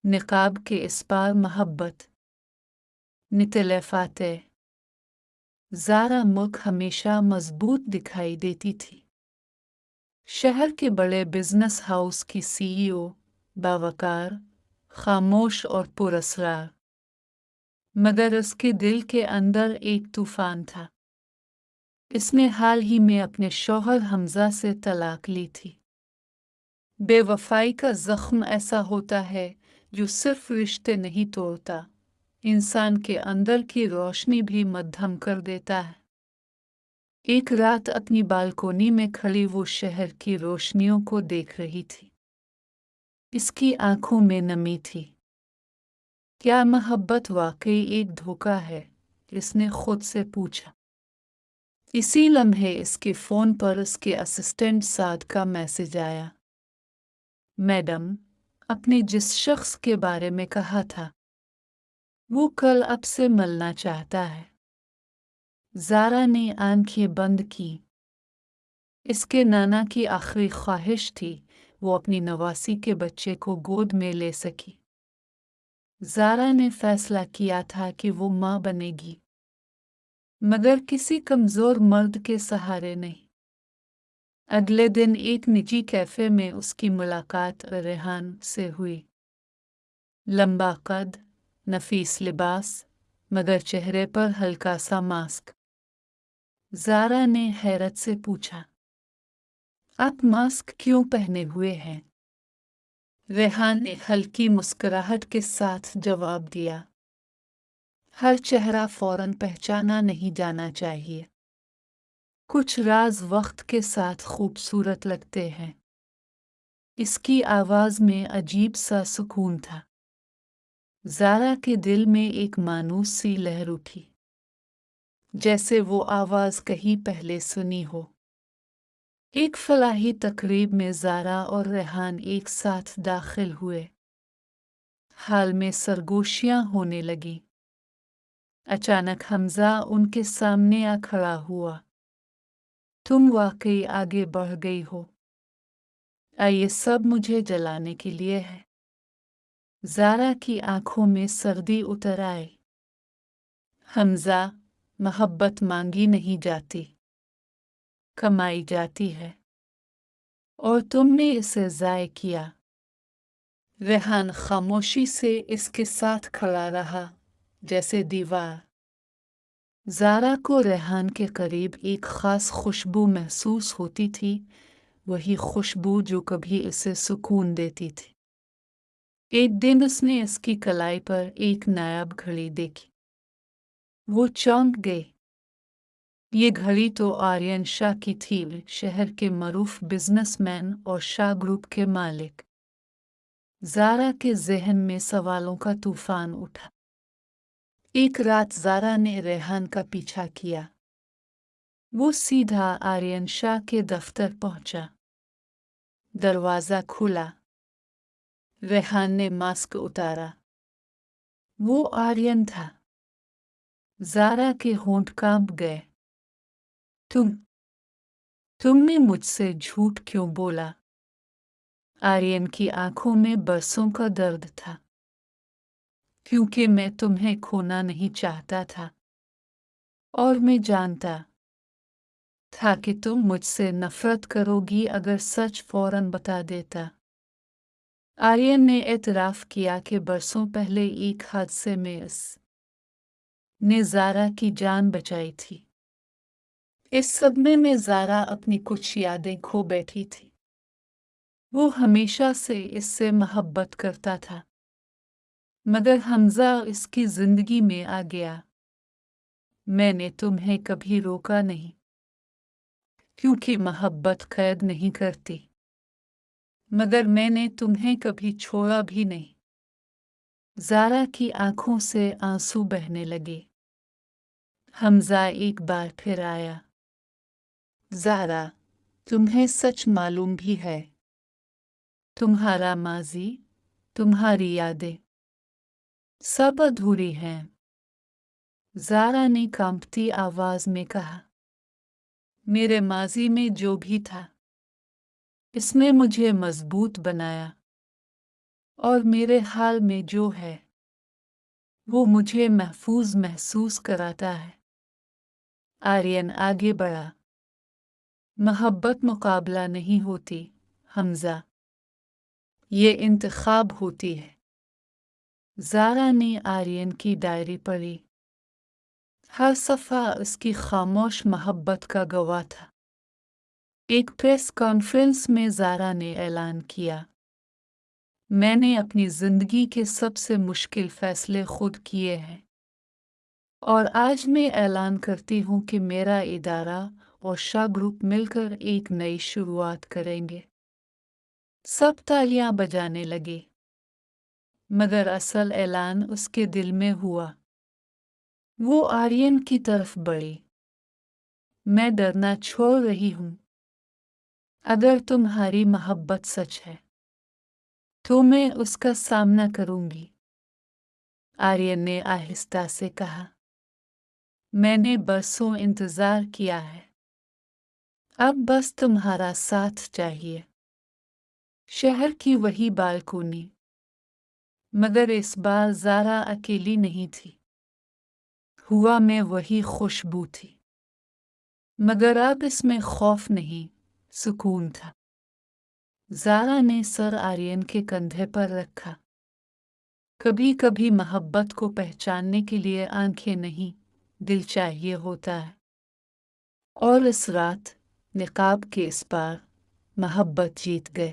निकाब के इस पार मोहब्बत। नितलफ़ाते। ज़ारा मुल्क हमेशा मजबूत दिखाई देती थी। शहर के बड़े बिजनेस हाउस की सीईओ, बावकार, खामोश और पुरस्कार। मगर उसके दिल के अंदर एक तूफान था। इसने हाल ही में अपने शौहर हमजा से तलाक ली थी। बेवफाई का जख्म ऐसा होता है जो सिर्फ रिश्ते नहीं तोड़ता, इंसान के अंदर की रोशनी भी मद्धम कर देता है। एक रात अपनी बालकोनी में खड़ी वो शहर की रोशनियों को देख रही थी। इसकी आंखों में नमी थी। क्या मोहब्बत वाकई एक धोखा है? इसने खुद से पूछा। इसी लम्हे इसके फ़ोन पर उसके असिस्टेंट साद का मैसेज आया। मैडम, आपने जिस शख्स के बारे में कहा था, वो कल आपसे मिलना चाहता है। ज़ारा ने आंखें बंद की। इसके नाना की आखिरी ख्वाहिश थी वो अपनी नवासी के बच्चे को गोद में ले सकी। ज़ारा ने फैसला किया था कि वो माँ बनेगी, मगर किसी कमज़ोर मर्द के सहारे नहीं। अगले दिन एक निजी कैफ़े में उसकी मुलाकात रेहान से हुई। लंबा कद, नफीस लिबास, मगर चेहरे पर हल्का सा मास्क। ज़ारा ने हैरत से पूछा, आप मास्क क्यों पहने हुए हैं? रेहान ने हल्की मुस्कुराहट के साथ जवाब दिया, हर चेहरा फौरन पहचाना नहीं जाना चाहिए। कुछ राज वक्त के साथ खूबसूरत लगते हैं। इसकी आवाज़ में अजीब सा सुकून था। ज़ारा के दिल में एक मानूस सी लहर उठी, जैसे वो आवाज़ कहीं पहले सुनी हो। एक फलाही तकरीब में ज़ारा और रेहान एक साथ दाखिल हुए। हाल में सरगोशियाँ होने लगी। अचानक हमजा उनके सामने आ खड़ा हुआ। तुम वाकई आगे बढ़ गई हो। ये सब मुझे जलाने के लिए है। ज़ारा की आंखों में सर्दी उतर आई। हमजा, मोहब्बत मांगी नहीं जाती, कमाई जाती है, और तुमने इसे ज़ाय किया। रेहान खामोशी से इसके साथ खड़ा रहा, जैसे दीवार। ज़ारा को रेहान के करीब एक ख़ास खुशबू महसूस होती थी, वही खुशबू जो कभी इसे सुकून देती थी। एक दिन उसने इसकी कलाई पर एक नायाब घड़ी देखी। वो चौंक गई। ये घड़ी तो आर्यन शाह की थी, शहर के मरूफ बिजनेसमैन और शाह ग्रुप के मालिक। ज़ारा के जहन में सवालों का तूफान उठा। एक रात ज़ारा ने रेहान का पीछा किया। वो सीधा आर्यन शाह के दफ्तर पहुंचा। दरवाज़ा खुला। रेहान ने मास्क उतारा। वो आर्यन था। ज़ारा के होंठ कांप गए। तुमने मुझसे झूठ क्यों बोला? आर्यन की आंखों में बरसों का दर्द था। क्योंकि मैं तुम्हें खोना नहीं चाहता था, और मैं जानता था कि तुम मुझसे नफरत करोगी अगर सच फौरन बता देता। आर्यन ने एतराफ़ किया कि बरसों पहले एक हादसे में ने ज़ारा की जान बचाई थी। इस सदमे में ज़ारा अपनी कुछ यादें खो बैठी थी। वो हमेशा से इससे मोहब्बत करता था, मगर हमजा इसकी जिंदगी में आ गया। मैंने तुम्हें कभी रोका नहीं, क्योंकि मोहब्बत कैद नहीं करती, मगर मैंने तुम्हें कभी छोड़ा भी नहीं। ज़ारा की आंखों से आंसू बहने लगे। हमजा एक बार फिर आया। ज़ारा, तुम्हें सच मालूम भी है, तुम्हारा माजी, तुम्हारी यादें सब अधूरी हैं। ज़ारा ने कांपती आवाज़ में कहा, मेरे माजी में जो भी था, इसने मुझे मजबूत बनाया, اور میرے حال میں جو ہے وہ مجھے محفوظ محسوس کراتا ہے۔ آرین آگے بڑھا۔ محبت مقابلہ نہیں ہوتی حمزہ، یہ انتخاب ہوتی ہے۔ زارا نے آرین کی ڈائری پڑھی۔ ہر صفحہ اس کی خاموش محبت کا گواہ تھا۔ ایک پریس کانفرنس میں زارا نے اعلان کیا، میں نے اپنی زندگی کے سب سے مشکل فیصلے خود کیے ہیں، اور آج میں اعلان کرتی ہوں کہ میرا ادارہ اور شاہ گروپ مل کر ایک نئی شروعات کریں گے۔ سب تالیاں بجانے لگے، مگر اصل اعلان اس کے دل میں ہوا۔ وہ آرین کی طرف بڑھی۔ میں ڈرنا چھوڑ رہی ہوں۔ اگر تمہاری محبت سچ ہے تو میں اس کا سامنا کروں گی، آرین نے آہستہ سے کہا۔ میں نے برسوں انتظار کیا ہے، اب بس تمہارا ساتھ چاہیے۔ شہر کی وہی بالکونی، مگر اس بار زارا اکیلی نہیں تھی۔ ہوا میں وہی خوشبو تھی، مگر اب اس میں خوف نہیں، سکون تھا۔ زارا نے سر آرین کے کندھے پر رکھا۔ کبھی کبھی محبت کو پہچاننے کے لیے آنکھیں نہیں، دل چاہیے ہوتا ہے۔ اور اس رات نقاب کے اس پار محبت جیت گئے۔